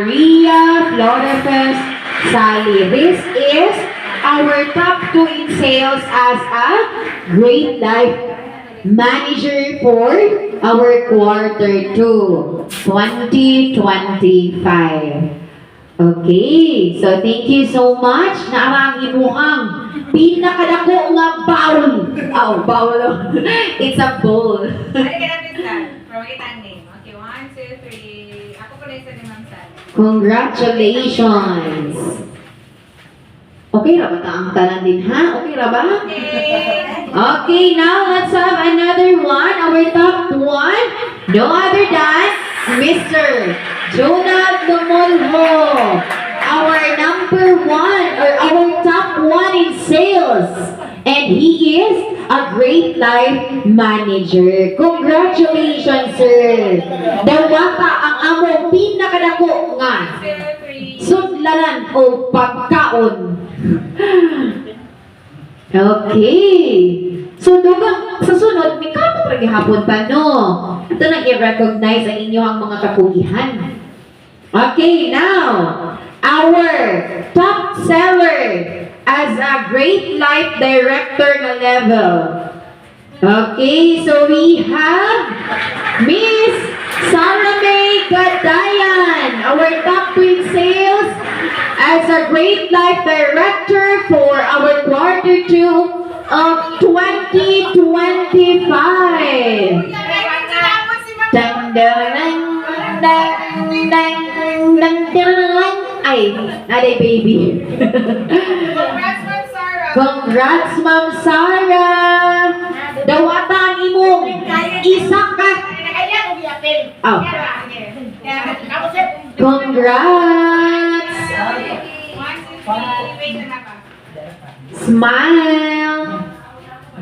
Maria Florefes Sally. This is our top 2 in sales as a Great Life Manager for our quarter 2, 2025. Okay, so thank you so much. Naarangin mo ang pinakadako nga bowl. Oh, bowl. It's a bowl. Ay, kaya natin Sal. Pramagit ang name. Okay, 1, 2, 3. Ako pala isa ni Ma'am Sal. Congratulations. Okay ra ba ta ang tanan din ha? Okay ra ba? Okay. Okay, now let's have another one. Our top 1. No other than Mr. Jonah Dumolho. Our number 1 or our top 1 in sales. And he is a Great Life Manager. Congratulations, sir. Dawata ang among pinakadako nga 1, 2, 3. sudlanan o pagkaon. Okay. So, dugang sa sunod, may kapag hapon pa, no? Ito nang i-recognize ang inyong mga kapugihan. Okay, now, our top seller as a Great Life Director na level. Okay, so we have Miss Sarah May Gadayan, our top 2 in sales as a Great Life Director for our quarter 2 of 2025. Dang dang dang dang dang dang. Ay, naday baby. Congrats, Ma'am Sarah. Congrats, Ma'am Sarah. Dawatan imong isa ka. Oh. Congrats. 1, 2, 3. Wait na pa. Smile.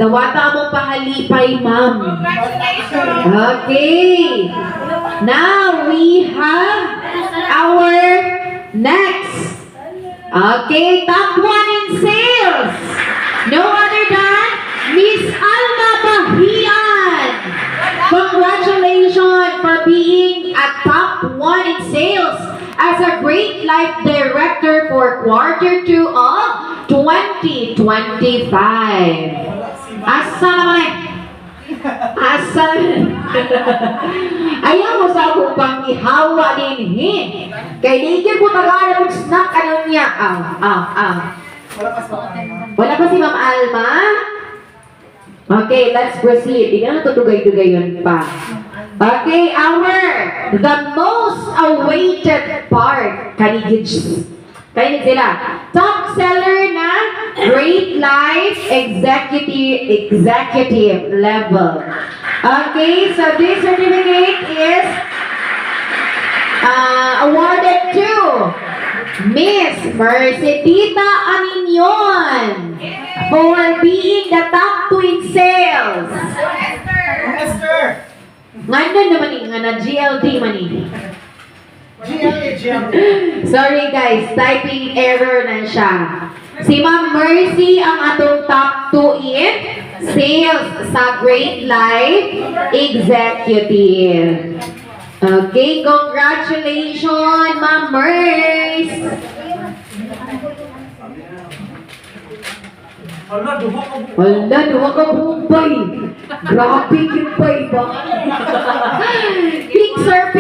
Dawata mo pahalipay, ma'am. Congratulations. Okay. Now we have our next. Okay, top 1 in sales. No other than Miss Alma Bahian. Congratulations for being a top 1 in sales as a Great Life Director for quarter 2 of 2025. Asa naman eh? Asa? Ayaw mo sa akong pang ihawa din eh. Kaya digil po tagaan ng snack ano niya. Wala pa si Ma'am Alma? Okay, let's proceed. Hindi na tutugay-tugayon pa. Okay, the most awaited part. Kanigid sila. Top seller na Great Life Executive level. Okay, so this certificate is awarded to Miss Mercedita Aninion for being the top 2 in sales. Esther. Ngayon naman nga na GLD man Sorry guys, typing error na siya. Si Ma'am Mercy ang atong top 2 in sales sa Great Life Executive. Okay, congratulations, Ma'am Mercy. Wala, duha ka bumbay. Grabe yung bay ba? Pixar.